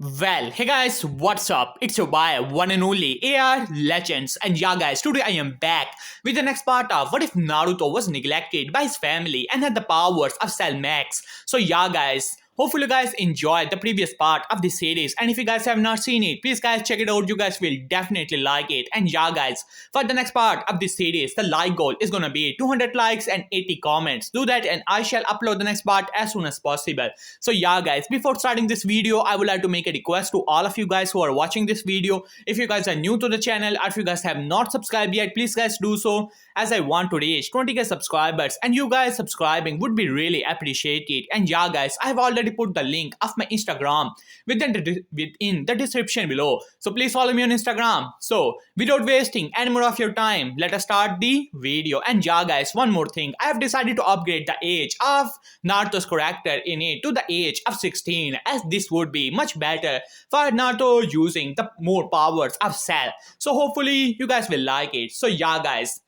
Well, hey guys, what's up? It's your boy, one and only AR Legends, and yeah, guys, today I am back with the next part of what if Naruto was neglected by his family and had the powers of Cell Max. So, yeah, guys. Hopefully you guys enjoyed the previous part of this series, and if you guys have not seen it, please guys check it out. You guys will definitely like it. And yeah, guys, for the next part of this series, the like goal is gonna be 200 likes and 80 comments. Do that and I shall upload the next part as soon as possible. So yeah, guys, before starting this video, I would like to make a request to all of you guys who are watching this video. If you guys are new to the channel or if you guys have not subscribed yet, please guys do so, as I want to reach 20k subscribers, and you guys subscribing would be really appreciated. And yeah, guys, I have already put the link of my Instagram within the description below, so please follow me on Instagram. So without wasting any more of your time, let us start the video. And yeah, guys, one more thing, I have decided to upgrade the age of Naruto's character in it to the age of 16, as this would be much better for Naruto using the more powers of Cell. So hopefully you guys will like it. So yeah, guys,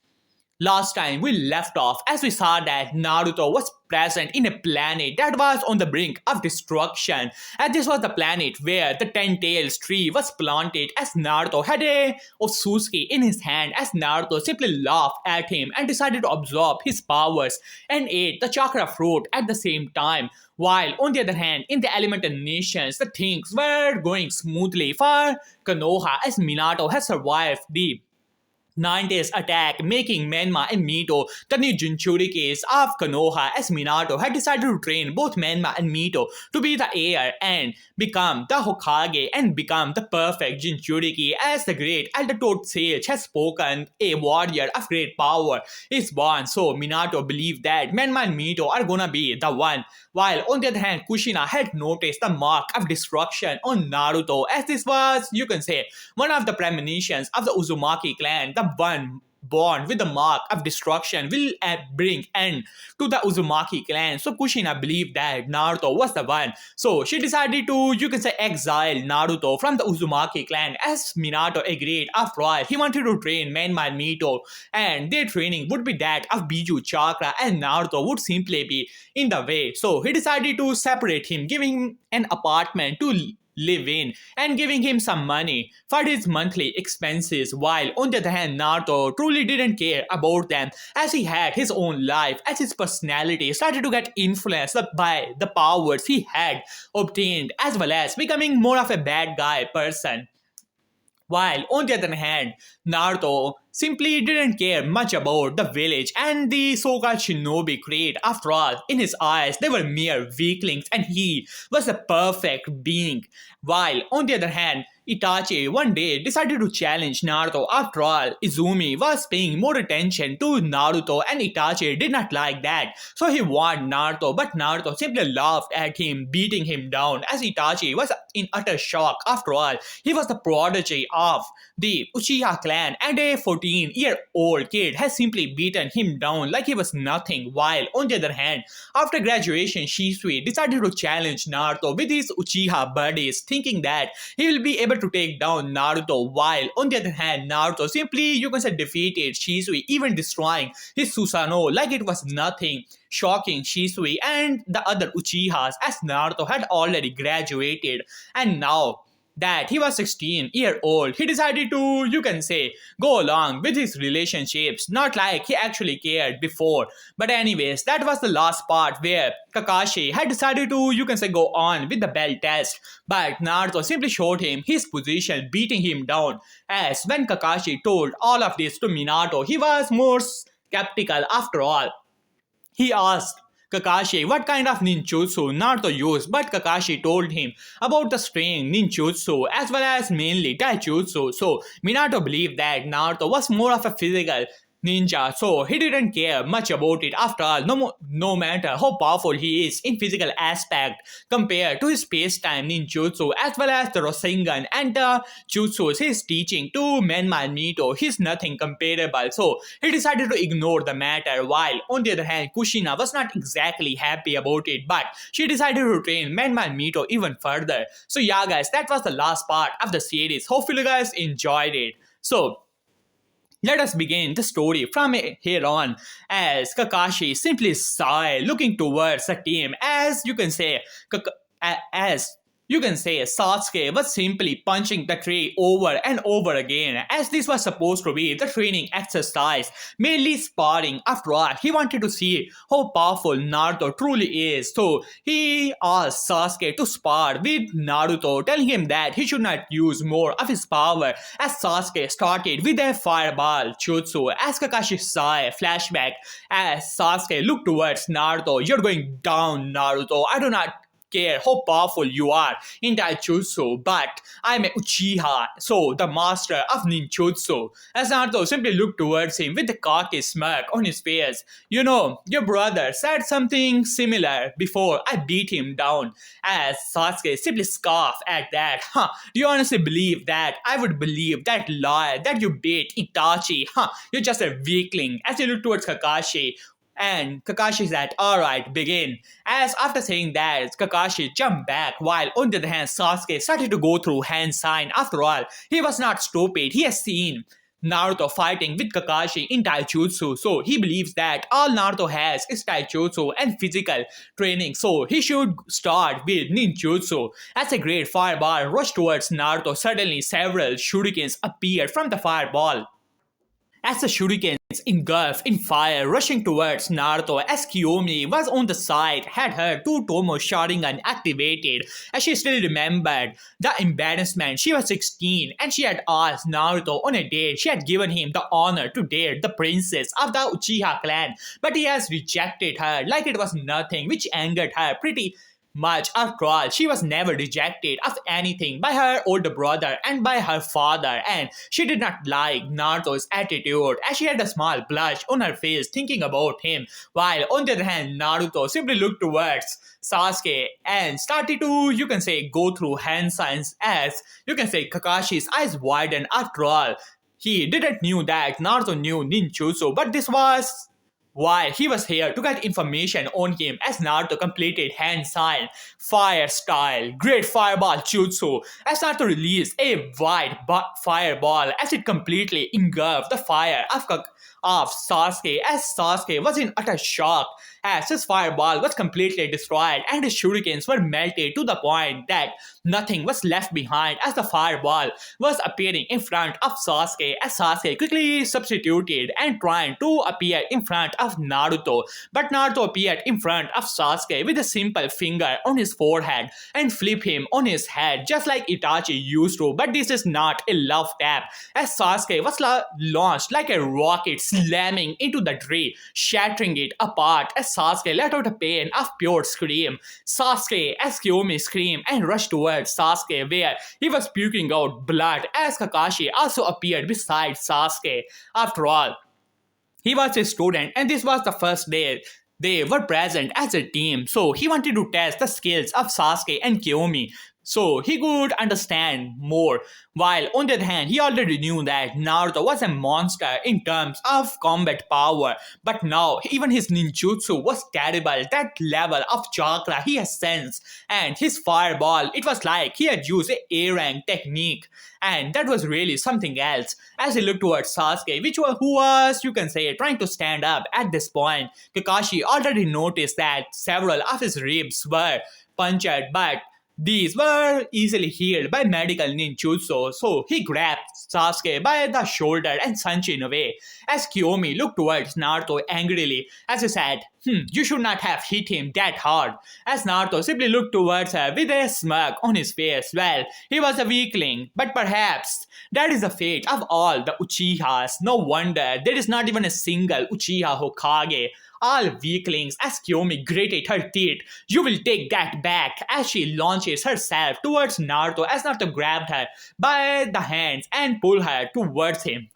last time we left off as we saw that Naruto was present in a planet that was on the brink of destruction, and this was the planet where the Ten Tails tree was planted, as Naruto had a Otsutsuki in his hand, as Naruto simply laughed at him and decided to absorb his powers and ate the chakra fruit at the same time. While on the other hand, in the elemental nations, the things were going smoothly for Konoha, as Minato had survived the 9 days attack, making Menma and Mito the new Jinchurikis of Konoha, as Minato had decided to train both Menma and Mito to be the heir and become the Hokage and become the perfect Jinchuriki. As the great Altitude Sage has spoken, a warrior of great power is born. So Minato believed that Menma and Mito are gonna be the one. While on the other hand, Kushina had noticed the mark of destruction on Naruto, as this was, you can say, one of the premonitions of the Uzumaki clan. The one born with the mark of destruction will bring end to the Uzumaki clan. So Kushina believed that Naruto was the one. So she decided to, you can say, exile Naruto from the Uzumaki clan, as Minato agreed. After all, he wanted to train Menma and Mito, and their training would be that of Biju Chakra, and Naruto would simply be in the way. So he decided to separate him, giving him an apartment to live in and giving him some money for his monthly expenses. While on the other hand, Naruto truly didn't care about them, as he had his own life, as his personality started to get influenced by the powers he had obtained, as well as becoming more of a bad guy person. While on the other hand, Naruto simply didn't care much about the village and the so-called shinobi creed. After all, in his eyes, they were mere weaklings and he was a perfect being. While on the other hand, Itachi one day decided to challenge Naruto. After all, Izumi was paying more attention to Naruto and Itachi did not like that. So he warned Naruto, but Naruto simply laughed at him, beating him down, as Itachi was in utter shock. After all, he was the prodigy of the Uchiha clan, and a 14-year-old kid has simply beaten him down like he was nothing. While on the other hand, after graduation, Shisui decided to challenge Naruto with his Uchiha buddies, thinking that he will be able to take down Naruto. While on the other hand, Naruto simply, you can say, defeated Shisui, even destroying his Susanoo like it was nothing, shocking Shisui and the other Uchihas, as Naruto had already graduated. And now that he was 16-year-old, he decided to, you can say, go along with his relationships, not like he actually cared before. But anyways, that was the last part where Kakashi had decided to, you can say, go on with the belt test, but Naruto simply showed him his position, beating him down. As when Kakashi told all of this to Minato, he was more skeptical. After all, he asked Kakashi what kind of ninjutsu Naruto used, but Kakashi told him about the string ninjutsu as well as mainly taijutsu. So Minato believed that Naruto was more of a physical ninja, so he didn't care much about it. After all, no matter how powerful he is in physical aspect compared to his space-time ninjutsu as well as the Rasengan and the jutsus he's teaching to Menma and Mito, he's nothing comparable. So he decided to ignore the matter. While on the other hand, Kushina was not exactly happy about it, but she decided to train Menma and Mito even further. So yeah, guys, that was the last part of the series. Hopefully you guys enjoyed it. So let us begin the story from here on, as Kakashi simply sighed, looking towards the team, as you can say, as You can say Sasuke was simply punching the tree over and over again, as this was supposed to be the training exercise, mainly sparring. After all, he wanted to see how powerful Naruto truly is. So he asked Sasuke to spar with Naruto, telling him that he should not use more of his power. As Sasuke started with a fireball jutsu, as Kakashi saw a flashback, as Sasuke looked towards Naruto, "You're going down, Naruto. I do not care how powerful you are in Taijutsu, but I'm a Uchiha, so the master of ninjutsu." As Naruto simply looked towards him with a cocky smirk on his face. "You know, your brother said something similar before I beat him down." As Sasuke simply scoffed at that. "Huh, do you honestly believe that? I would believe that lie that you beat Itachi. Huh, you're just a weakling." As he looked towards Kakashi, and Kakashi said, "Alright, begin." As after saying that, Kakashi jumped back, while on the other hand, Sasuke started to go through hand sign. After all, he was not stupid. He has seen Naruto fighting with Kakashi in Taijutsu, so he believes that all Naruto has is Taijutsu and physical training, so he should start with ninjutsu. As a great fireball rushed towards Naruto, suddenly several shurikens appeared from the fireball. As the shurikens engulfed in fire, rushing towards Naruto, as Kiyomi was on the side, had her two Tomo Sharingan activated, as she still remembered the embarrassment. She was 16 and she had asked Naruto on a date. She had given him the honor to date the princess of the Uchiha clan, but he has rejected her like it was nothing, which angered her pretty much. After all, she was never rejected of anything by her older brother and by her father, and she did not like Naruto's attitude, as she had a small blush on her face thinking about him, while on the other hand, Naruto simply looked towards Sasuke and started to, you can say, go through hand signs, as you can say Kakashi's eyes widened. After all, he didn't knew that Naruto knew ninjutsu, but this was why he was here to get information on him. As Naruto completed hand sign, fire style, great fireball jutsu, as Naruto released a white fireball as it completely engulfed the fire of Sasuke, as Sasuke was in utter shock as his fireball was completely destroyed and his shurikens were melted to the point that nothing was left behind, as the fireball was appearing in front of Sasuke, as Sasuke quickly substituted and trying to appear in front of Naruto. But Naruto appeared in front of Sasuke with a simple finger on his forehead and flipped him on his head just like Itachi used to. But this is not a love tap, as Sasuke was launched like a rocket, slamming into the tree, shattering it apart, as Sasuke let out a pain of pure scream. Sasuke, as Kiyomi screamed and rushed towards Sasuke, where he was puking out blood, as Kakashi also appeared beside Sasuke. After all, he was a student and this was the first day they were present as a team, so he wanted to test the skills of Sasuke and Kiyomi so he could understand more. While on the other hand, he already knew that Naruto was a monster in terms of combat power, but now even his ninjutsu was terrible. That level of chakra he has sensed, and his fireball, it was like he had used a A-rank technique, and that was really something else. As he looked towards Sasuke, who was, you can say, trying to stand up at this point, Kakashi already noticed that several of his ribs were punctured, but these were easily healed by medical ninjutsu, so he grabbed Sasuke by the shoulder and sent him away. As Kiyomi looked towards Naruto angrily, as he said, "You should not have hit him that hard." As Naruto simply looked towards her with a smirk on his face. Well, he was a weakling, but perhaps that is the fate of all the Uchihas. No wonder there is not even a single Uchiha Hokage. All weaklings, as Kiyomi gritted her teeth. "You will take that back," as she launches herself towards Naruto, as Naruto grabbed her by the hands and pulled her towards him.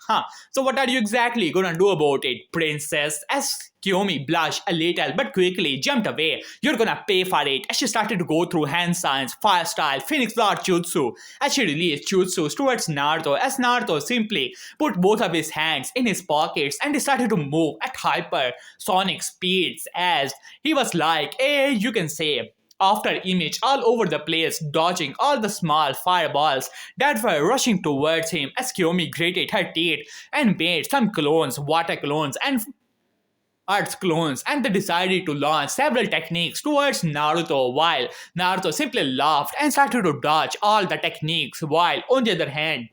So what are you exactly gonna do about it, princess? As Kiyomi blushed a little but quickly jumped away. "You're gonna pay for it," as she started to go through hand signs, fire style, phoenix blood jutsu, as she released jutsus towards Naruto, as Naruto simply put both of his hands in his pockets and he started to move at hypersonic speeds, as he was like a, you can say, after image all over the place, dodging all the small fireballs that were rushing towards him, as Kiyomi gritted her teeth and made some clones, water clones, and Earth's clones, and they decided to launch several techniques towards Naruto, while Naruto simply laughed and started to dodge all the techniques, while on the other hand,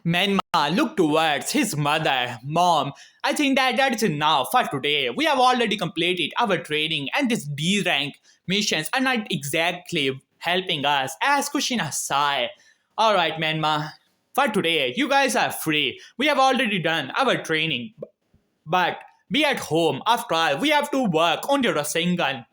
Menma looked towards his mother. Mom, I think that is enough for today. We have already completed our training and these D rank missions are not exactly helping us, as Kushina sighed. Alright, Menma. For today, you guys are free. We have already done our training. But be at home. After all, we have to work on the Rasengan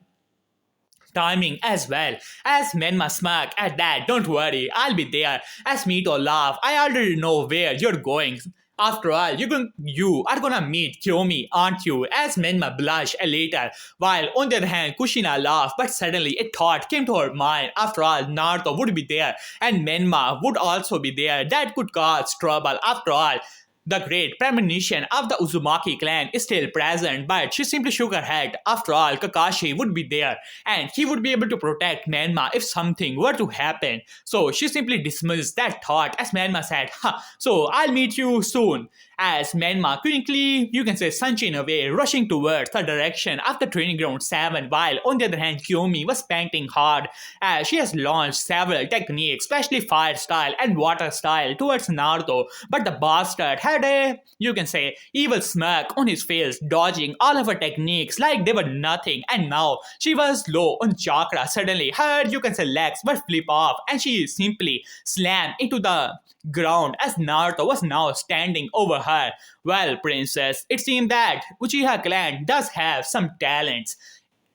timing as well. As Menma smirk at that, don't worry, I'll be there. As Mito laugh, I already know where you're going. After all, you are gonna meet Kyomi, aren't you? As Menma blush a little, while on the other hand, Kushina laughed, but suddenly a thought came to her mind. After all, Naruto would be there, and Menma would also be there. That could cause trouble. After all, the great premonition of the Uzumaki clan is still present, but she simply shook her head. After all, Kakashi would be there, and he would be able to protect Menma if something were to happen. So she simply dismissed that thought as Menma said, so I'll meet you soon. As Menma quickly, you can say, sunching away, rushing towards the direction of the training ground 7, while on the other hand, Kyomi was panting hard as she has launched several techniques, especially fire style and water style, towards Naruto. But the bastard had a, you can say, evil smirk on his face, dodging all of her techniques like they were nothing. And now she was low on chakra. Suddenly, her, you can say, legs were flip off, and she simply slammed into the ground as Naruto was now standing over her. Well, princess, it seemed that Uchiha clan does have some talents.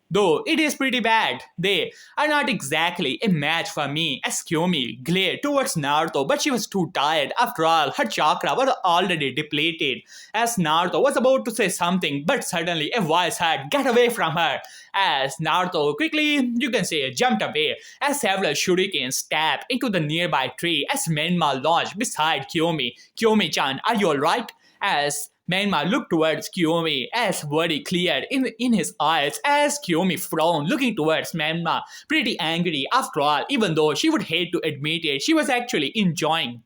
Though it is pretty bad, they are not exactly a match for me. As Kyomi glared towards Naruto, but she was too tired. After all, her chakra was already depleted. As Naruto was about to say something, but suddenly a voice had "Get away from her!" As Naruto quickly, you can say, jumped away as several shurikens stabbed into the nearby tree as Menma launched beside Kyomi. Kyomi-chan, are you alright? As Menma looked towards Kyomi as worry cleared in his eyes as Kyomi frowned, looking towards Menma, pretty angry. After all, even though she would hate to admit it, she was actually enjoying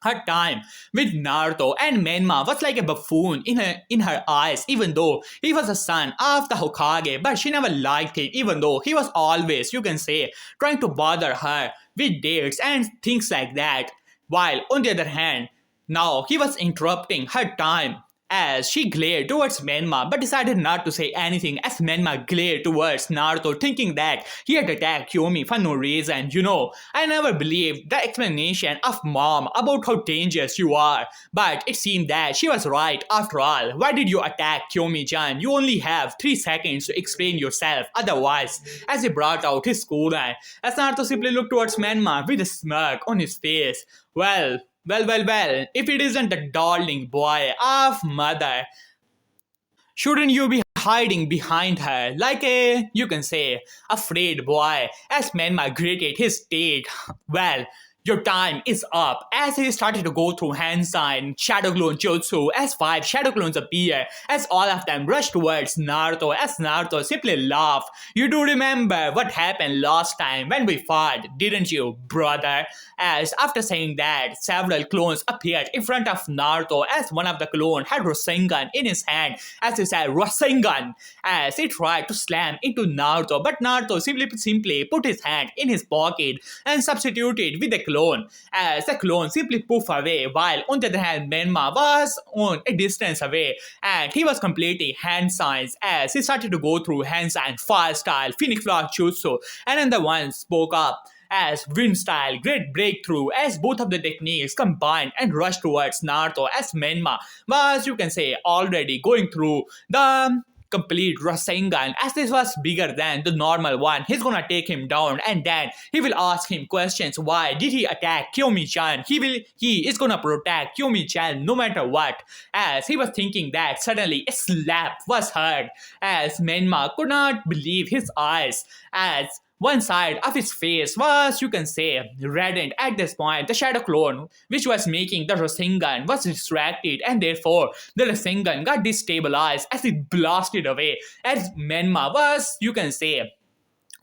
her time with Naruto, and Menma was like a buffoon in her eyes, even though he was a son of the Hokage, but she never liked him, even though he was always, you can say, trying to bother her with dates and things like that. While on the other hand, now he was interrupting her time as she glared towards Menma but decided not to say anything as Menma glared towards Naruto, thinking that he had attacked Kyomi for no reason. You know, I never believed the explanation of mom about how dangerous you are, but it seemed that she was right after all. Why did you attack Kyomi-chan? You only have 3 seconds to explain yourself otherwise. As he brought out his kunai, as Naruto simply looked towards Menma with a smirk on his face. Well, if it isn't the darling boy of mother, shouldn't you be hiding behind her like a, you can say, afraid boy? As Menma gritted his teeth. Well, your time is up. As he started to go through hand sign, shadow clone jutsu, as 5 shadow clones appear, as all of them rush towards Naruto, as Naruto simply laughed. You do remember what happened last time when we fought, didn't you, brother? As after saying that, several clones appeared in front of Naruto as one of the clones had Rasengan in his hand, as he said Rasengan, as he tried to slam into Naruto, but Naruto simply put his hand in his pocket and substituted with the clone, as the clone simply poof away, while on the other hand Menma was on a distance away and he was completing hand signs as he started to go through hand sign, fire style, phoenix flock jutsu, and then the one spoke up as wind style, great breakthrough, as both of the techniques combined and rushed towards Naruto, as Menma was, you can say, already going through the complete Rasengan, as this was bigger than the normal one. He's gonna take him down and then he will ask him questions. Why did he attack Kyomi-chan? He is gonna protect Kyomi-chan no matter what. As he was thinking that, suddenly a slap was heard as Menma could not believe his eyes, as one side of his face was, you can say, reddened at this point. The shadow clone, which was making the Rasengan, was distracted, and therefore the Rasengan got destabilized as it blasted away. As Menma was, you can say,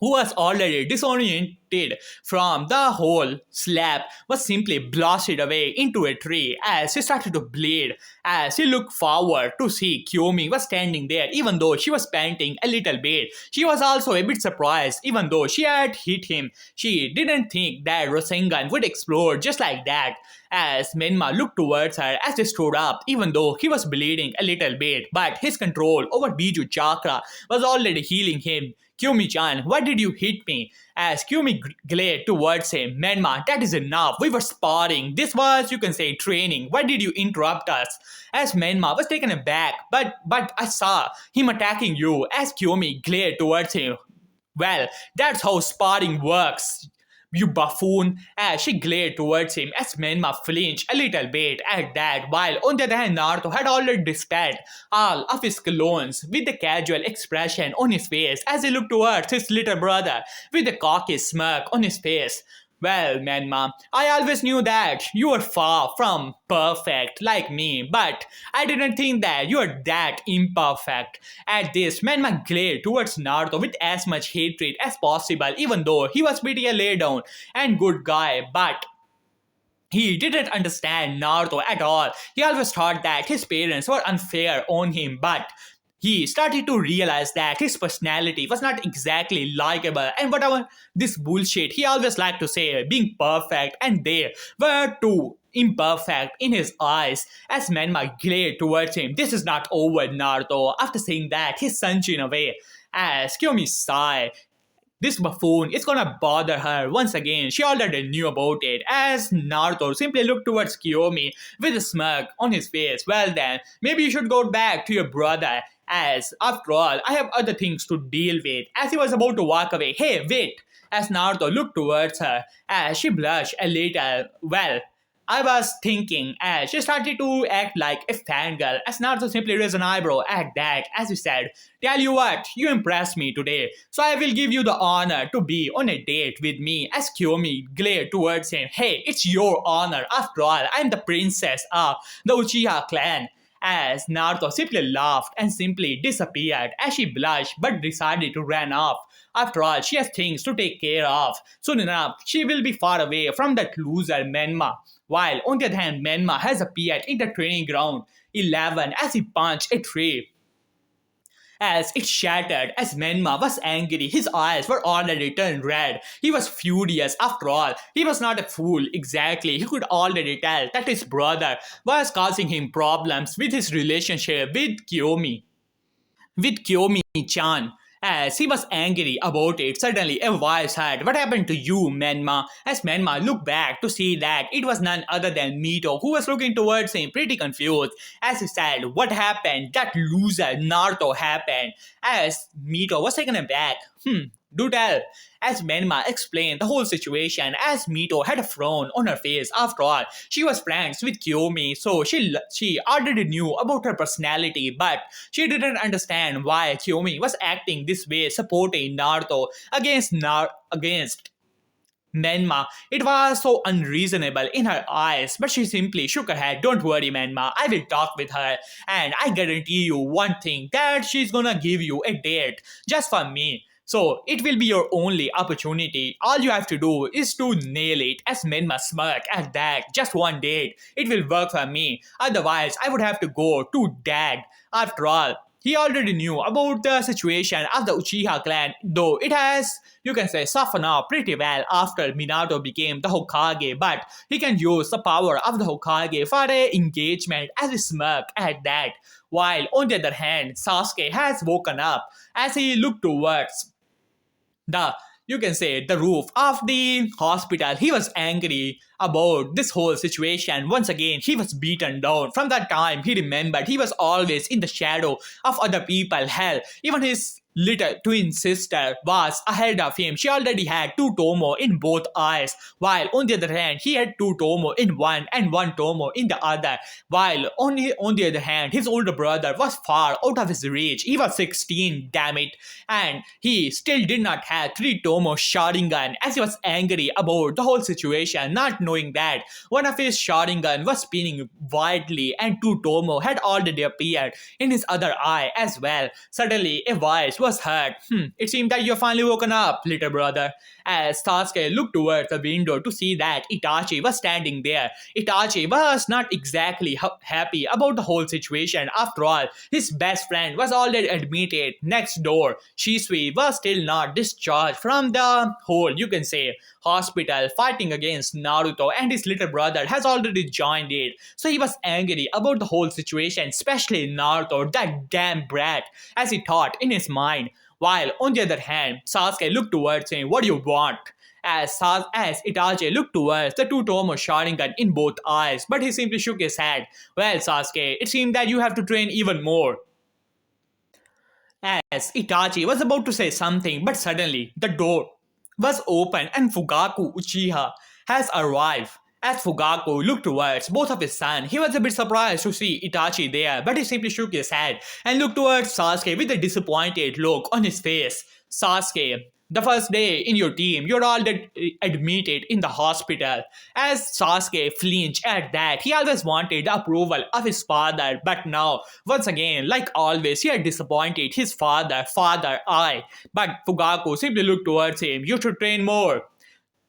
who was already disoriented from the whole slap, was simply blasted away into a tree as he started to bleed. As he looked forward to see Kyomi was standing there, even though she was panting a little bit. She was also a bit surprised, even though she had hit him. She didn't think that Rasengan would explode just like that. As Menma looked towards her as he stood up, even though he was bleeding a little bit, but his control over Biju Chakra was already healing him. Kyumi-chan, why did you hit me? As Kyumi glared towards him, Menma, that is enough. We were sparring. This was, you can say, training. Why did you interrupt us? As Menma was taken aback, but I saw him attacking you. As Kyumi glared towards him, well, that's how sparring works. You buffoon! As she glared towards him as Menma flinched a little bit at that, while on the other hand Naruto had already dispelled all of his clones with a casual expression on his face as he looked towards his little brother with a cocky smirk on his face. Well, Menma, I always knew that you were far from perfect like me, but I didn't think that you were that imperfect. At this, Menma glared towards Naruto with as much hatred as possible, even though he was pretty a lay down and good guy, but he didn't understand Naruto at all. He always thought that his parents were unfair on him, but he started to realize that his personality was not exactly likable, and whatever this bullshit he always liked to say, being perfect, and they were too imperfect in his eyes. As Menma glared towards him, this is not over, Naruto. After saying that, he sunk in away. As Kyomi sighed, this buffoon is gonna bother her once again. She already knew about it. As Naruto simply looked towards Kiyomi with a smirk on his face. Well then, maybe you should go back to your brother. As after all, I have other things to deal with. As he was about to walk away, hey, wait! As Naruto looked towards her, as she blushed a little. Well, I was thinking as she started to act like a fangirl as Naruto simply raised an eyebrow at that as he said, tell you what, you impressed me today, so I will give you the honor to be on a date with me. As Kiyomi glared towards him, hey, it's your honor. After all, I'm the princess of the Uchiha clan. As Naruto simply laughed and simply disappeared as she blushed but decided to run off. After all, she has things to take care of. Soon enough, she will be far away from that loser Menma. While on the other hand, Menma has appeared in the training ground 11 as he punched a tree as it shattered. As Menma was angry, his eyes were already turned red. He was furious. After all, he was not a fool exactly. He could already tell that his brother was causing him problems with his relationship with Kiyomi-chan. As he was angry about it, suddenly a voice heard, what happened to you, Menma? As Menma looked back to see that it was none other than Mito, who was looking towards him pretty confused. As he said, what happened? That loser Naruto happened. As Mito was taken aback. Do tell. As Menma explained the whole situation, as Mito had a frown on her face. After all, she was friends with Kiyomi, so she already knew about her personality, but she didn't understand why Kiyomi was acting this way, supporting Naruto against Menma. It was so unreasonable in her eyes, but she simply shook her head. Don't worry, Menma, I will talk with her, and I guarantee you one thing, that she's gonna give you a date just for me. So it will be your only opportunity. All you have to do is to nail it. As Menma smirked at that, just one date. It will work for me. Otherwise, I would have to go to Dad. After all, he already knew about the situation of the Uchiha clan, though it has, you can say, softened up pretty well after Minato became the Hokage, but he can use the power of the Hokage for a engagement as he smirked at that. While on the other hand, Sasuke has woken up as he looked towards the, you can say, the roof of the hospital. He was angry about this whole situation. Once again, he was beaten down. From that time, he remembered he was always in the shadow of other people. Hell, even his little twin sister was ahead of him. She already had two tomo in both eyes, while on the other hand, he had two tomo in one and one tomo in the other. While on the other hand, his older brother was far out of his reach. He was 16, damn it, and he still did not have three tomo Sharingan. As he was angry about the whole situation, not knowing that one of his Sharingan was spinning wildly and two tomo had already appeared in his other eye as well. Suddenly, a voice was hurt. It seemed that you're finally woken up, little brother. As Sasuke looked towards the window to see that Itachi was standing there. Itachi was not exactly happy about the whole situation. After all, his best friend was already admitted next door. Shisui was still not discharged from the whole, you can say, hospital fighting against Naruto, and his little brother has already joined it. So he was angry about the whole situation, especially Naruto, that damn brat, as he thought in his mind. While on the other hand, Sasuke looked towards him, what do you want? As Itachi looked towards the two Tomo Sharingan in both eyes, but he simply shook his head. Well, Sasuke, it seemed that you have to train even more. As Itachi was about to say something, but suddenly the door was open and Fugaku Uchiha has arrived. As Fugaku looked towards both of his sons, he was a bit surprised to see Itachi there, but he simply shook his head and looked towards Sasuke with a disappointed look on his face. Sasuke, the first day in your team, you're all admitted in the hospital. As Sasuke flinched at that, he always wanted the approval of his father, but now, once again, like always, he had disappointed his father, I. But Fugaku simply looked towards him, you should train more.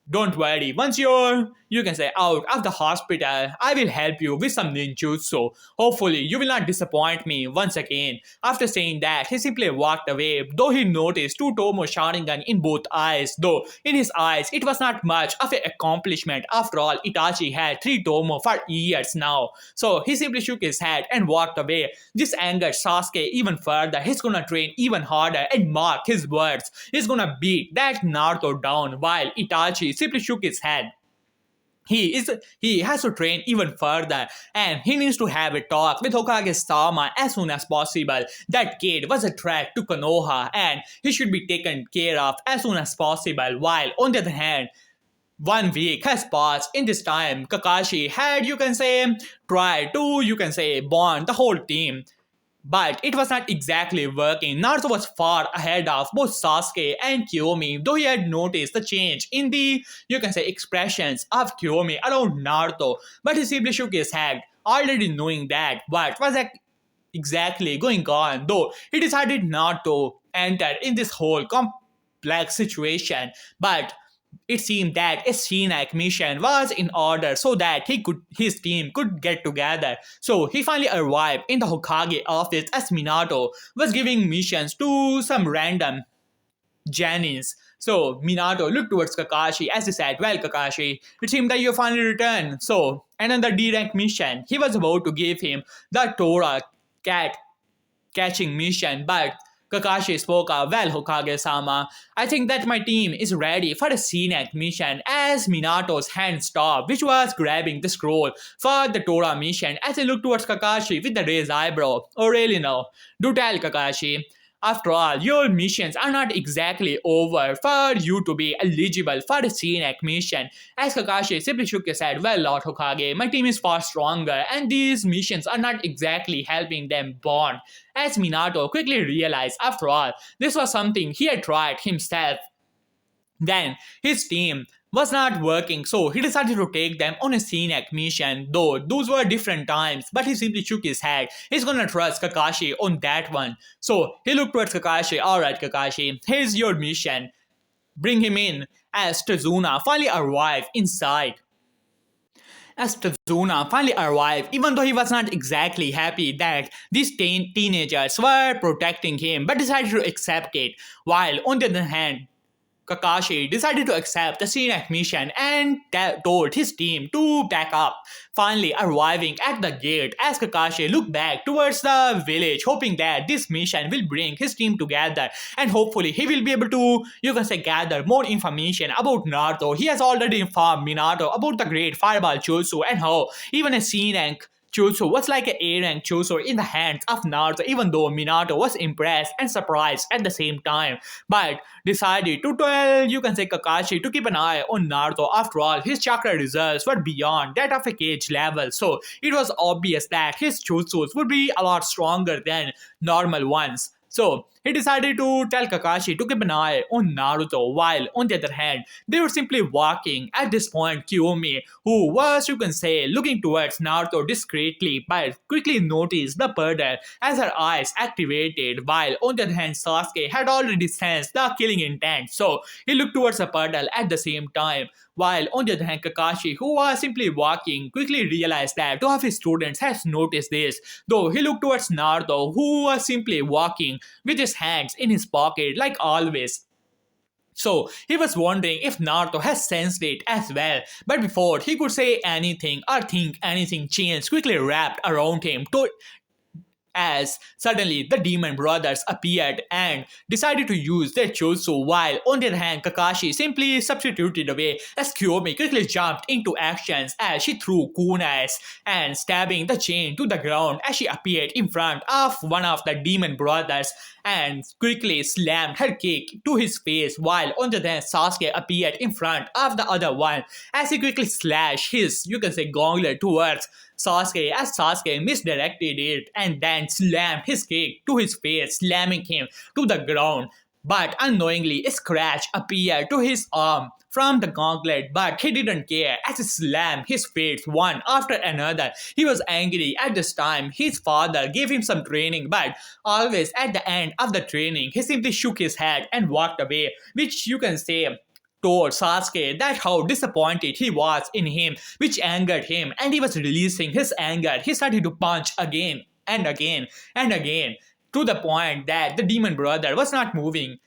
Don't worry, once you're, you can say, out of the hospital, I will help you with some ninjutsu. Hopefully, you will not disappoint me once again. After saying that, he simply walked away, though he noticed two Tomo Sharingan in both eyes. Though, in his eyes, it was not much of an accomplishment. After all, Itachi had three Tomo for years now. So, he simply shook his head and walked away. This angered Sasuke even further. He's gonna train even harder and mark his words. He's gonna beat that Naruto down, while Itachi simply shook his head. He has to train even further, and he needs to have a talk with Hokage Sama as soon as possible. That kid was a threat to Konoha, and he should be taken care of as soon as possible. While on the other hand, 1 week has passed. In this time, Kakashi had, you can say, tried to, you can say, bond the whole team. But it was not exactly working. Naruto was far ahead of both Sasuke and Kiyomi, though he had noticed the change in the, you can say, expressions of Kiyomi around Naruto. But he simply shook his head, already knowing that what was exactly going on, though he decided not to enter in this whole complex situation. But it seemed that a Shinak mission was in order so that his team could get together. So he finally arrived in the Hokage office as Minato was giving missions to some random Janins. So Minato looked towards Kakashi as he said, well, Kakashi, it seemed that you finally returned. So another D-rank mission. He was about to give him the Tora cat catching mission, but Kakashi spoke up, well, Hokage-sama, I think that my team is ready for a Shinak mission. As Minato's hand stopped, which was grabbing the scroll for the Tora mission, as he looked towards Kakashi with the raised eyebrow. Oh really no? Do tell, Kakashi. After all, your missions are not exactly over for you to be eligible for a Shinak mission. As Kakashi simply shook his head, well, Lord Hokage, my team is far stronger and these missions are not exactly helping them bond. As Minato quickly realized, after all, this was something he had tried himself. Then, his team was not working, so he decided to take them on a Shinak mission, though those were different times, but he simply shook his head. He's gonna trust Kakashi on that one. So he looked towards Kakashi, alright Kakashi, here's your mission. Bring him in. As Tazuna finally arrived inside. As Tazuna finally arrived, even though he was not exactly happy that these teenagers were protecting him, but decided to accept it, while on the other hand, Kakashi decided to accept the Shinak mission and told his team to back up. Finally arriving at the gate, as Kakashi looked back towards the village, hoping that this mission will bring his team together and hopefully he will be able to, you can say, gather more information about Naruto. He has already informed Minato about the great fireball jutsu and how even a Shinak jutsu was like an A-rank jutsu in the hands of Naruto, even though Minato was impressed and surprised at the same time, but decided to tell, you can say, Kakashi to keep an eye on Naruto. After all, his chakra reserves were beyond that of a cage level, so it was obvious that his jutsus would be a lot stronger than normal ones. So he decided to tell Kakashi to keep an eye on Naruto, while on the other hand, they were simply walking. At this point, Kiyomi, who was, you can say, looking towards Naruto discreetly, but quickly noticed the puddle as her eyes activated, while on the other hand, Sasuke had already sensed the killing intent, so he looked towards the puddle at the same time. While on the other hand, Kakashi, who was simply walking, quickly realized that two of his students had noticed this, though he looked towards Naruto, who was simply walking with his hands in his pocket like always. So he was wondering if Naruto has sensed it as well, but before he could say anything or think anything, chains quickly wrapped around him to as suddenly the demon brothers appeared and decided to use their jutsu, while on the other hand Kakashi simply substituted away as Kiyomi quickly jumped into actions as she threw kunais and stabbing the chain to the ground as she appeared in front of one of the demon brothers and quickly slammed her kick to his face, while on the other hand Sasuke appeared in front of the other one as he quickly slashed his, you can say, gauntlet towards Sasuke as Sasuke misdirected it and then slammed his kick to his face, slamming him to the ground. But unknowingly, a scratch appeared to his arm from the gauntlet, but he didn't care as he slammed his face one after another. He was angry at this time. His father gave him some training, but always at the end of the training, he simply shook his head and walked away, which you can say told Sasuke that how disappointed he was in him, which angered him, and he was releasing his anger. He started to punch again and again and again, to the point that the demon brother was not moving.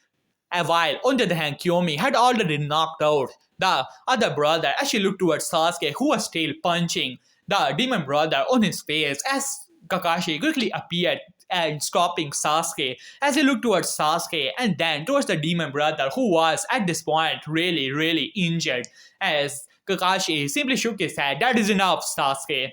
While on the other hand, Kiyomi had already knocked out the other brother as she looked towards Sasuke, who was still punching the demon brother on his face as Kakashi quickly appeared and stopping Sasuke as he looked towards Sasuke and then towards the demon brother, who was at this point really, really injured. As Kakashi simply shook his head, "That is enough, Sasuke."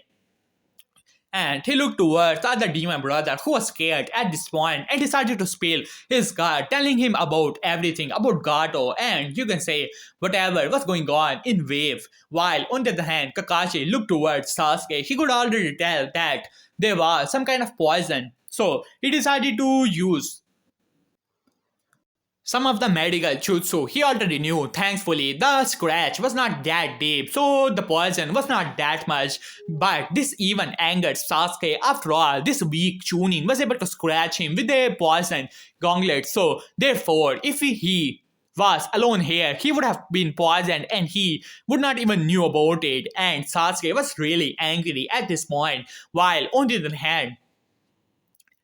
And he looked towards the other demon brother, who was scared at this point and decided to spill his guard, telling him about everything about Gato and, you can say, whatever was going on in Wave. While on the other hand, Kakashi looked towards Sasuke. He could already tell that there was some kind of poison, so he decided to use some of the medical jutsu he already knew. Thankfully, the scratch was not that deep, so the poison was not that much. But this even angered Sasuke. After all, this weak Chunin was able to scratch him with a poison gauntlet. So, therefore, if he was alone here, he would have been poisoned and he would not even knew about it. And Sasuke was really angry at this point. While on the other hand,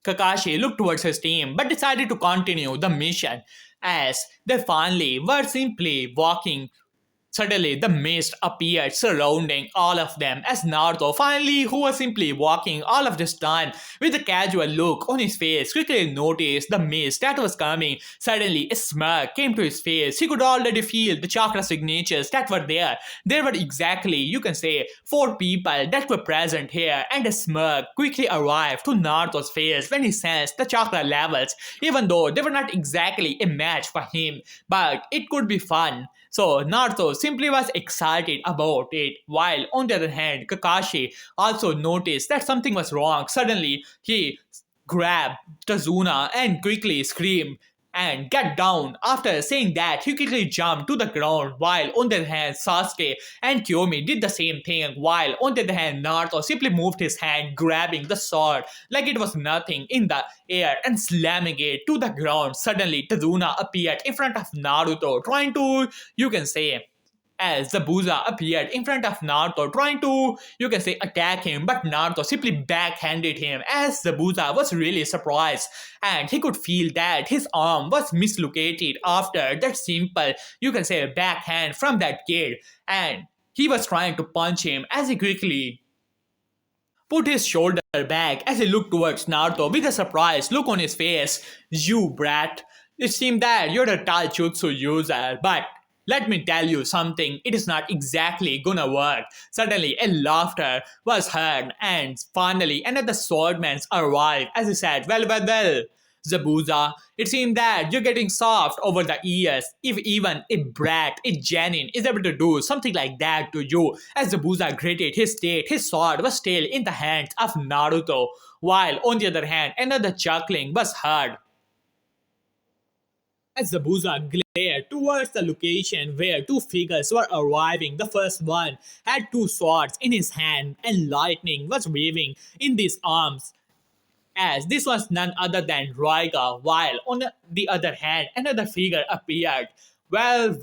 Kakashi looked towards his team but decided to continue the mission as they finally were simply walking. Suddenly, the mist appeared surrounding all of them as Naruto, finally, who was simply walking all of this time with a casual look on his face, quickly noticed the mist that was coming. Suddenly, a smirk came to his face. He could already feel the chakra signatures that were there. There were exactly, you can say, 4 people that were present here, and a smirk quickly arrived to Naruto's face when he sensed the chakra levels, even though they were not exactly a match for him. But it could be fun. So Naruto simply was excited about it, while on the other hand, Kakashi also noticed that something was wrong. Suddenly, he grabbed Tazuna and quickly screamed and get down. After saying that, he quickly jumped to the ground, while on the other hand, Sasuke and Kiyomi did the same thing, while on the other hand, Naruto simply moved his hand, grabbing the sword like it was nothing in the air and slamming it to the ground. Suddenly, Tazuna appeared in front of Naruto, trying to, you can say, as Zabuza appeared in front of Naruto, trying to, you can say, attack him, but Naruto simply backhanded him as Zabuza was really surprised and he could feel that his arm was mislocated after that simple, you can say, backhand from that kid, and he was trying to punch him as he quickly put his shoulder back as he looked towards Naruto with a surprised look on his face. "You brat, it seemed that you're a taijutsu user, but let me tell you something, it is not exactly gonna work." Suddenly, a laughter was heard, and finally, another swordman arrived as he said, well, Zabuza, it seems that you're getting soft over the ears. If even a brat, a genin, is able to do something like that to you. As Zabuza gritted his teeth, his sword was still in the hands of Naruto, while on the other hand, another chuckling was heard. as Zabuza glared towards the location where two figures were arriving. The first one had two swords in his hand, and lightning was waving in these arms, as this was none other than Raiga, while on the other hand, another figure appeared. Well,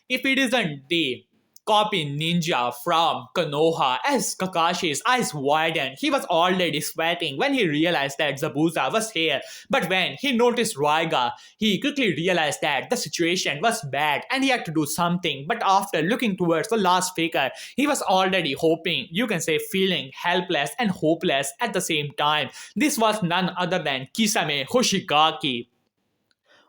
if it isn't the copy ninja from Konoha, as Kakashi's eyes widened, he was already sweating when he realized that Zabuza was here. But when he noticed Raiga, he quickly realized that the situation was bad and he had to do something. But after looking towards the last figure, he was already hoping, you can say feeling helpless and hopeless at the same time. This was none other than Kisame Hoshigaki,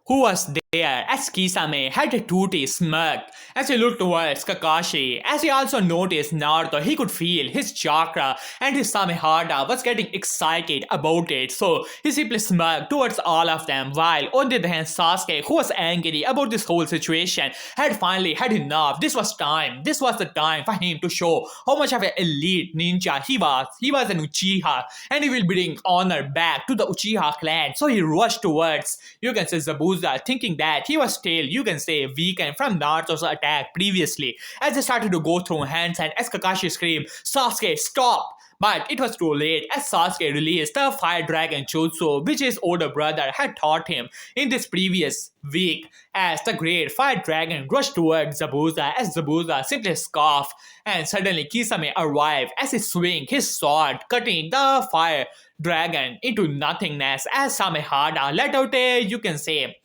who was there as Kisame had a toothy smirk as he looked towards Kakashi. As he also noticed Naruto, he could feel his chakra and his Samehada was getting excited about it. So he simply smirked towards all of them, while on the other hand Sasuke, who was angry about this whole situation, had finally had enough. This was time. This was the time for him to show how much of an elite ninja he was. He was an Uchiha and he will bring honor back to the Uchiha clan. So he rushed towards, you can say, Zabuza, thinking that he was still, you can say, weakened from Naruto's attack previously. As they started to go through hands and as Kakashi screamed, "Sasuke, stop!" But it was too late as Sasuke released the Fire Dragon Jutsu, which his older brother had taught him in this previous week. As the great Fire Dragon rushed towards Zabuza, as Zabuza simply scoffed, and suddenly Kisame arrived as he swung his sword, cutting the Fire Dragon into nothingness, as Samehada let out a, you can say,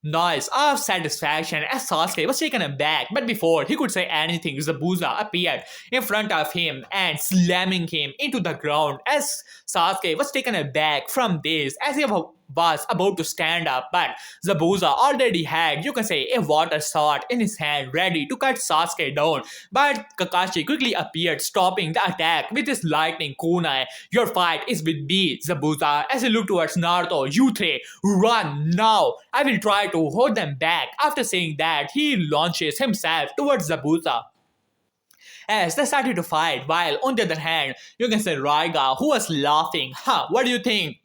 noise of satisfaction as Sasuke was taken aback, but before he could say anything, Zabuza appeared in front of him and slamming him into the ground. As Sasuke was taken aback from this, as he was about to stand up, but Zabuza already had, you can say, a water sword in his hand ready to cut Sasuke down. But Kakashi quickly appeared, stopping the attack with his lightning kunai. "Your fight is with me, Zabuza." As he looked towards Naruto, "You three, run now. I will try to hold them back." After saying that, he launches himself towards Zabuza as they started to fight, while on the other hand, you can say Raiga, who was laughing. What do you think,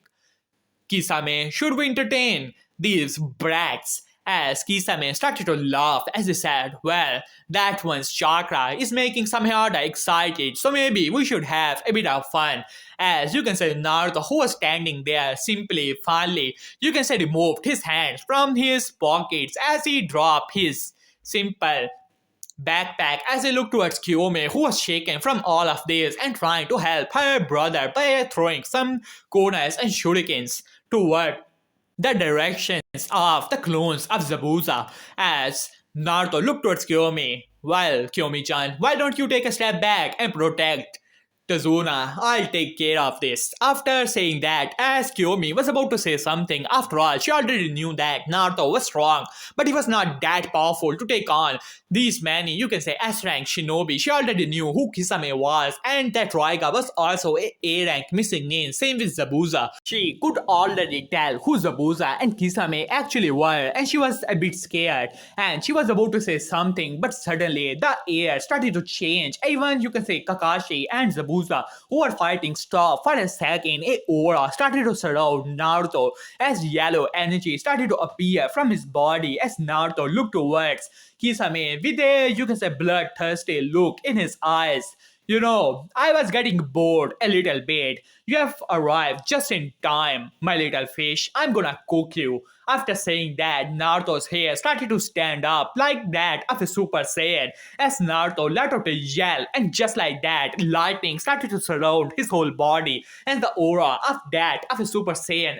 Kisame? Should we entertain these brats?" As Kisame started to laugh as he said, "Well, that one's chakra is making Samehada excited, so maybe we should have a bit of fun." As you can say Naruto, who was standing there, simply finally, you can say, removed his hands from his pockets as he dropped his simple backpack as he looked towards Kiyome, who was shaken from all of this and trying to help her brother by throwing some konas and shurikens toward the directions of the clones of Zabuza. As Naruto looked towards Kiyome, "Well, Kiyomi-chan, why don't you take a step back and protect Tazuna? I'll take care of this." After saying that, as Kiyomi was about to say something, after all, she already knew that Naruto was strong, but he was not that powerful to take on these many, you can say, S-rank shinobi. She already knew who Kisame was, and that Raiga was also a A-rank missing name, same with Zabuza. She could already tell who Zabuza and Kisame actually were, and she was a bit scared, and she was about to say something, but suddenly the air started to change. Even, you can say, Kakashi and Zabuza, who were fighting, stopped for a second. A aura started to surround Naruto as yellow energy started to appear from his body as Naruto looked towards Kisame with a, you can say, bloodthirsty look in his eyes. "You know, I was getting bored a little bit. You have arrived just in time, my little fish. I'm gonna cook you." After saying that, Naruto's hair started to stand up like that of a Super Saiyan as Naruto let out a yell, and just like that, lightning started to surround his whole body, and the aura of that of a Super Saiyan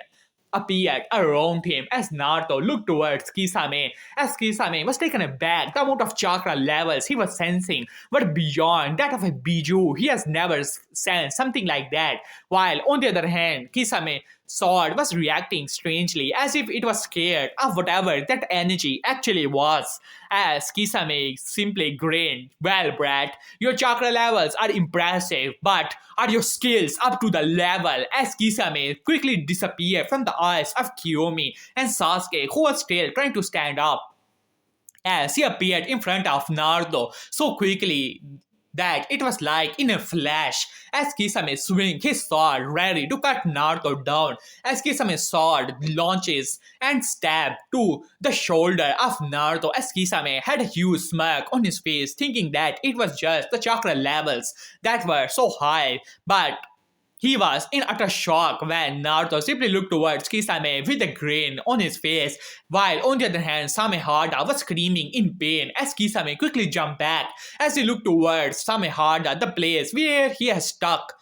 appeared around him as Naruto looked towards Kisame. As Kisame was taken aback, the amount of chakra levels he was sensing were beyond that of a Biju. He has never sensed something like that. While on the other hand, Kisame sword was reacting strangely as if it was scared of whatever that energy actually was. As Kisame simply grinned, "Well, brat, your chakra levels are impressive, but are your skills up to the level?" As Kisame quickly disappeared from the eyes of Kiyomi and Sasuke, who was still trying to stand up, as he appeared in front of Naruto so quickly that it was like in a flash as Kisame swing his sword ready to cut Naruto down as Kisame's sword launches and stab to the shoulder of Naruto as Kisame had a huge smirk on his face thinking that it was just the chakra levels that were so high, but he was in utter shock when Naruto simply looked towards Kisame with a grin on his face, while on the other hand, Samehada was screaming in pain as Kisame quickly jumped back as he looked towards Samehada, the place where he had stuck.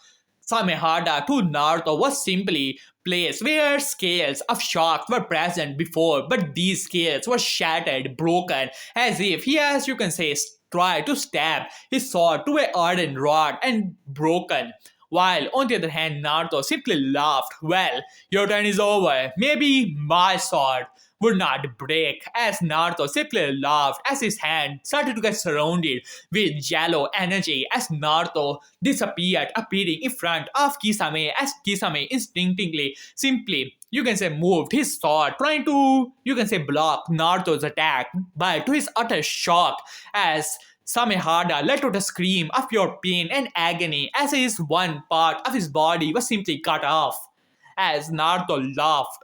Samehada to Naruto was simply place where scales of shock were present before, but these scales were shattered, broken, as if he has, you can say, tried to stab his sword to a iron rod and broken. While on the other hand, Naruto simply laughed. Well, your turn is over. Maybe my sword would not break. As Naruto simply laughed as his hand started to get surrounded with yellow energy as Naruto disappeared, appearing in front of Kisame as Kisame instinctively simply you can say moved his sword trying to you can say block Naruto's attack, but to his utter shock as Samehada let out a scream of pure pain and agony as his one part of his body was simply cut off. As Naruto laughed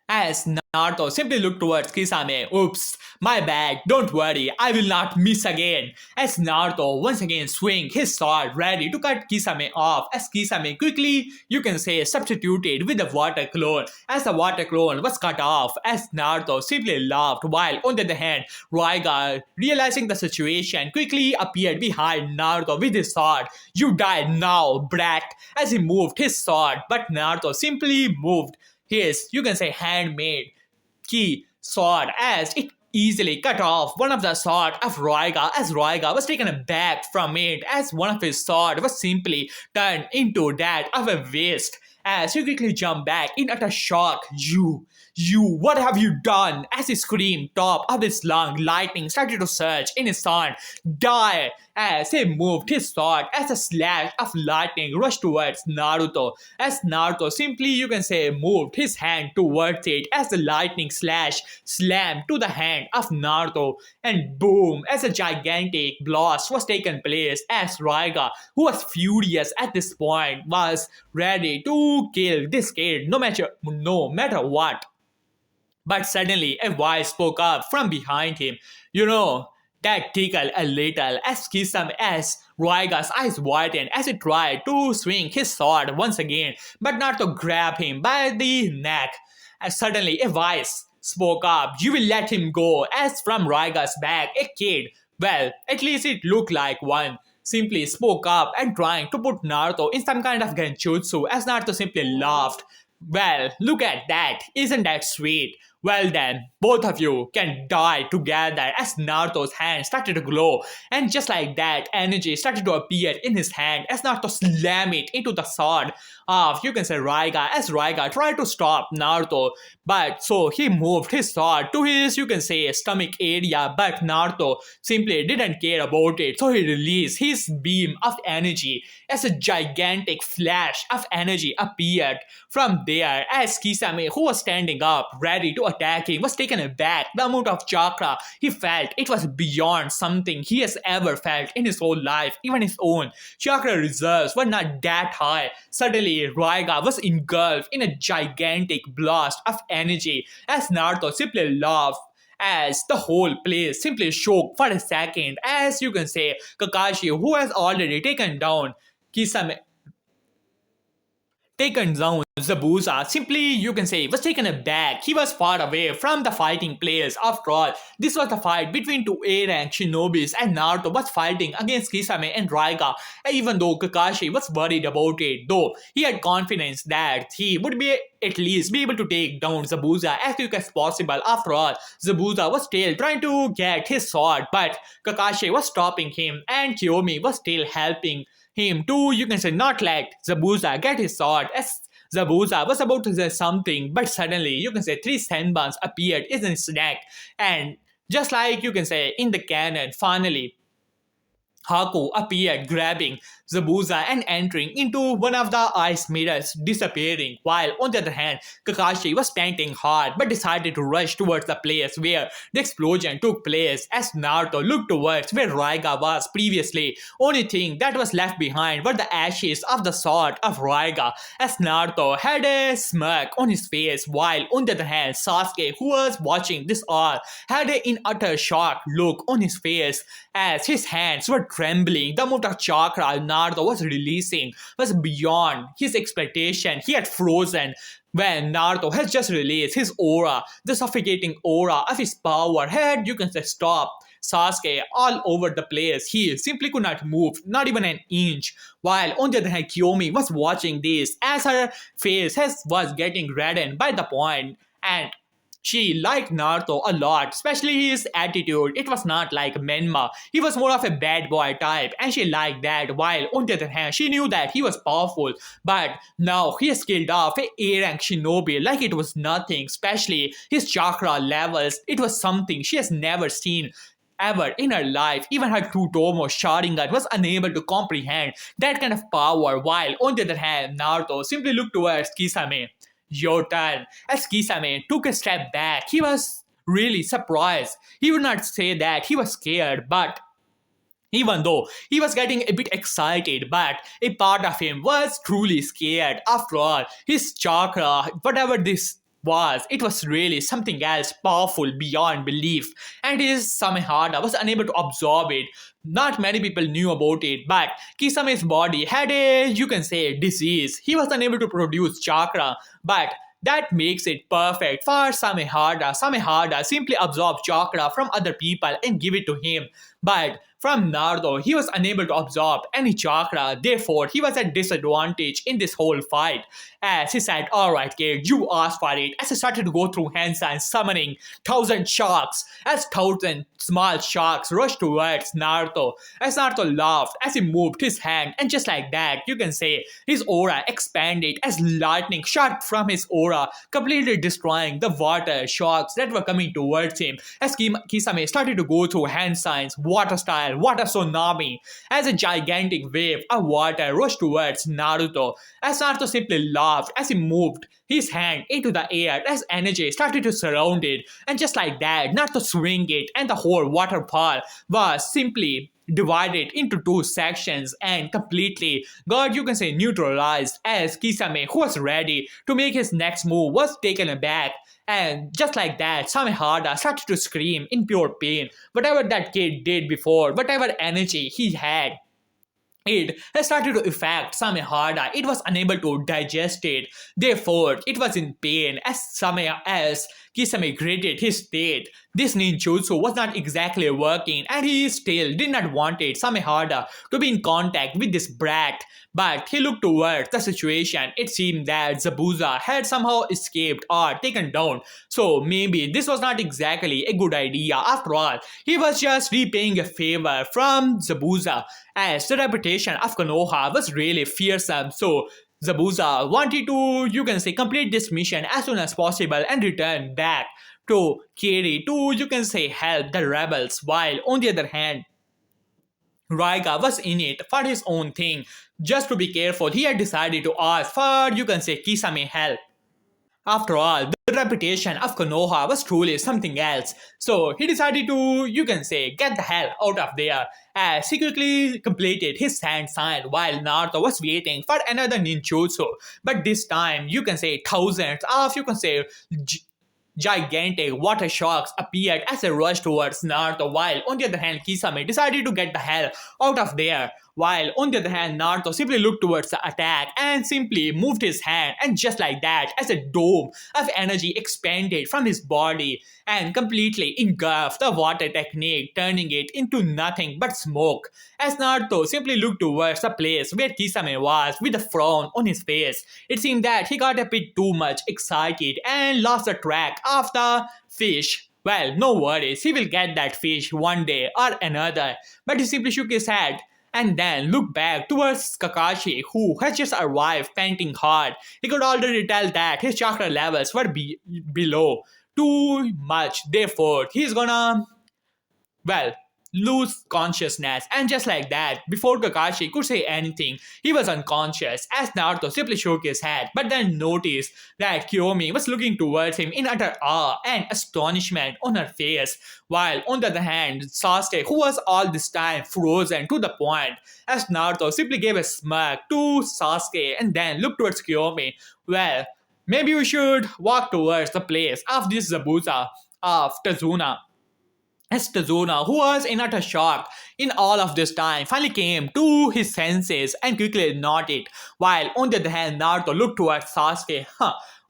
as Naruto simply looked towards Kisame. Oops, my bad, don't worry, I will not miss again. As Naruto once again swing his sword ready to cut Kisame off as Kisame quickly, you can say, substituted with the water clone as the water clone was cut off as Naruto simply laughed while on the other hand, Raiga, realizing the situation, quickly appeared behind Naruto with his sword. You die now, brat, as he moved his sword, but Naruto simply moved his, you can say, handmade key sword as it easily cut off one of the sword of Roiga as Roiga was taken aback from it as one of his sword was simply turned into that of a waste as he quickly jumped back in utter shock. What have you done? As he screamed top of his lung, lightning started to surge in his hand. Die! As he moved his sword as a slash of lightning rushed towards Naruto. As Naruto simply, you can say, moved his hand towards it as the lightning slash slammed to the hand of Naruto. And boom, as a gigantic blast was taken place as Raiga, who was furious at this point, was ready to kill this kid no matter what. But suddenly a voice spoke up from behind him. You know, that tickled a little as Kisame as Roiga's eyes widened as he tried to swing his sword once again, but not to grab him by the neck. As suddenly a voice spoke up. You will let him go as from Roiga's back a kid. Well, at least it looked like one simply spoke up and trying to put Naruto in some kind of genjutsu as Naruto simply laughed. Well, look at that. Isn't that sweet? Well then, both of you can die together as Naruto's hand started to glow and just like that, energy started to appear in his hand as Naruto slammed it into the sword of, you can say, Raiga as Raiga tried to stop Naruto. But so he moved his sword to his, you can say, stomach area, but Naruto simply didn't care about it. So he released his beam of energy as a gigantic flash of energy appeared from there as Kisame, who was standing up ready to attack him, was taken aback. The amount of chakra he felt, it was beyond something he has ever felt in his whole life. Even his own chakra reserves were not that high. Suddenly, Raiga was engulfed in a gigantic blast of energy as Naruto simply laughed as the whole place simply shook for a second as you can say Kakashi, who has already Kisame taken down Zabuza, simply you can say was taken aback. He was far away from the fighting players. After all, this was the fight between two A-rank shinobis and Naruto was fighting against Kisame and Raiga. Even though Kakashi was worried about it, though he had confidence that he would be at least be able to take down Zabuza as quick as possible. After all, Zabuza was still trying to get his sword, but Kakashi was stopping him and Kiyomi was still helping him to, you can say, not let Zabuza get his sword as Zabuza was about to say something, but suddenly, you can say, three Senbans appeared in his neck, and just like you can say in the canon, finally, Haku appeared, grabbing Zabuza and entering into one of the ice mirrors, disappearing, while on the other hand, Kakashi was panting hard but decided to rush towards the place where the explosion took place as Naruto looked towards where Raiga was previously. Only thing that was left behind were the ashes of the sword of Raiga as Naruto had a smirk on his face, while on the other hand, Sasuke, who was watching this all, had an in utter shock look on his face as his hands were trembling. The amount of chakra Naruto was releasing was beyond his expectation. He had frozen when Naruto has just released his aura. The suffocating aura of his power had, you can say, stopped Sasuke all over the place. He simply could not move, not even an inch. While on the other hand, Kiyomi was watching this as her face was getting reddened by the point, and she liked Naruto a lot, especially his attitude. It was not like Menma. He was more of a bad boy type, and she liked that. While on the other hand, she knew that he was powerful, but now he has killed off a A-rank shinobi like it was nothing, especially his chakra levels. It was something she has never seen ever in her life. Even her Tutomo Sharingan was unable to comprehend that kind of power, while on the other hand, Naruto simply looked towards Kisame. Your turn. As Kisame took a step back, he was really surprised. He would not say that he was scared, but even though he was getting a bit excited, but a part of him was truly scared. After all, his chakra, whatever this was, it was really something else powerful beyond belief, and his Samehada was unable to absorb it. Not many people knew about it, but Kisame's body had a, you can say, disease. He was unable to produce chakra, but that makes it perfect for Samehada. Samehada simply absorbs chakra from other people and give it to him. But from Naruto, he was unable to absorb any chakra, therefore he was at disadvantage in this whole fight. As he said, alright kid, you asked for it. As he started to go through hand signs, summoning 1,000 sharks, as 1,000 small sharks rushed towards Naruto. As Naruto laughed as he moved his hand, and just like that, you can say his aura expanded as lightning shot from his aura, completely destroying the water sharks that were coming towards him. As Kisame started to go through hand signs, water style, water tsunami, as a gigantic wave of water rushed towards Naruto. As Naruto simply laughed as he moved his hand into the air as energy started to surround it, and just like that, Naruto swing it, and the whole waterfall was simply divided into two sections and completely got, you can say, neutralized as Kisame, who was ready to make his next move, was taken aback. And just like that, Samehada started to scream in pure pain. Whatever that kid did before, whatever energy he had, it has started to affect Samehada. It was unable to digest it. Therefore, it was in pain as Kisame graded his state. This ninjutsu was not exactly working, and he still did not want it, Samehada, to be in contact with this brat. But he looked towards the situation. It seemed that Zabuza had somehow escaped or taken down. So maybe this was not exactly a good idea. After all, he was just repaying a favor from Zabuza, as the reputation of Konoha was really fearsome. So Zabuza wanted to, you can say, complete this mission as soon as possible and return back to Kiri to, you can say, help the rebels. While on the other hand, Raiga was in it for his own thing. Just to be careful, he had decided to ask for, you can say, Kisame help. After all, the reputation of Konoha was truly something else. So he decided to, you can say, get the hell out of there. As he quickly completed his hand sign while Naruto was waiting for another ninjutsu. But this time, you can say, thousands of, you can say, gigantic water sharks appeared as they rushed towards Naruto, while on the other hand, Kisame decided to get the hell out of there. While on the other hand, Naruto simply looked towards the attack and simply moved his hand, and just like that, as a dome of energy expanded from his body and completely engulfed the water technique, turning it into nothing but smoke. As Naruto simply looked towards the place where Kisame was with a frown on his face, it seemed that he got a bit too much excited and lost the track of the fish. Well, no worries, he will get that fish one day or another. But he simply shook his head and then looked back towards Kakashi, who had just arrived panting hard. He could already tell that his chakra levels were below too much. Therefore, he's gonna, well, lose consciousness. And just like that, before Kakashi could say anything, he was unconscious as Naruto simply shook his head, but then noticed that Kiyomi was looking towards him in utter awe and astonishment on her face, while on the other hand, Sasuke, who was all this time frozen to the point, as Naruto simply gave a smirk to Sasuke and then looked towards Kiyomi. Well, maybe we should walk towards the place of this Zabuza of Tazuna. As Tazuna, who was in utter shock in all of this time, finally came to his senses and quickly nodded, while on the other hand, Naruto looked towards Sasuke.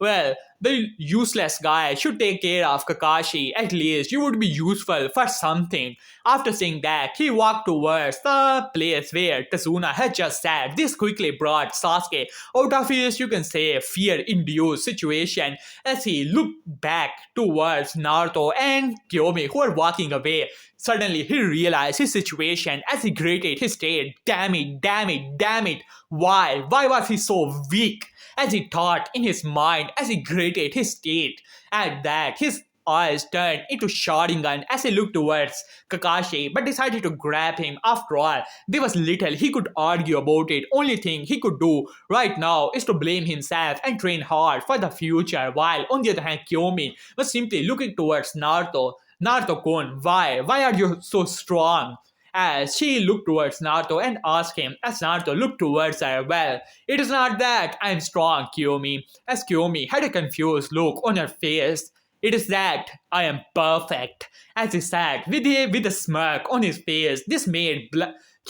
Well, the useless guy should take care of Kakashi. At least you would be useful for something. After saying that, he walked towards the place where Tazuna had just sat. This quickly brought Sasuke out of his, you can say, fear-induced situation as he looked back towards Naruto and Kiyomi, who were walking away. Suddenly, he realized his situation as he grated his teeth. Damn it, damn it, damn it. Why? Why was he so weak? As he thought in his mind as he grated his teeth. At that, his eyes turned into Sharingan as he looked towards Kakashi, but decided to grab him. After all, there was little he could argue about it. Only thing he could do right now is to blame himself and train hard for the future, while on the other hand, Kiyomi was simply looking towards Naruto. Naruto-kun, why? Why are you so strong? As she looked towards Naruto and asked him, as Naruto looked towards her, well, it is not that I am strong, Kiyomi. As Kiyomi had a confused look on her face, it is that I am perfect. As he sat with a smirk on his face, this made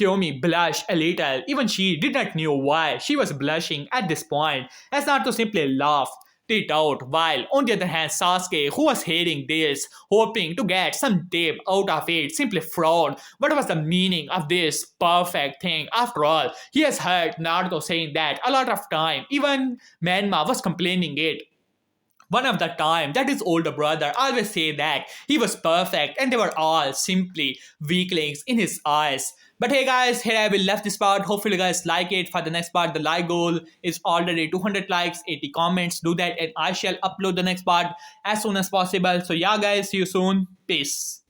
Kiyomi blush a little. Even she did not know why she was blushing at this point, as Naruto simply laughed it out, while on the other hand, Sasuke, who was hearing this, hoping to get some tip out of it, simply frowned. What was the meaning of this perfect thing? After all, he has heard Naruto saying that a lot of time. Even Manma was complaining it. One of the time that his older brother always say that he was perfect and they were all simply weaklings in his eyes. But hey guys, here I will left this part. Hopefully you guys like it. For the next part, the like goal is already 200 likes, 80 comments. Do that and I shall upload the next part as soon as possible. So yeah guys, see you soon. Peace.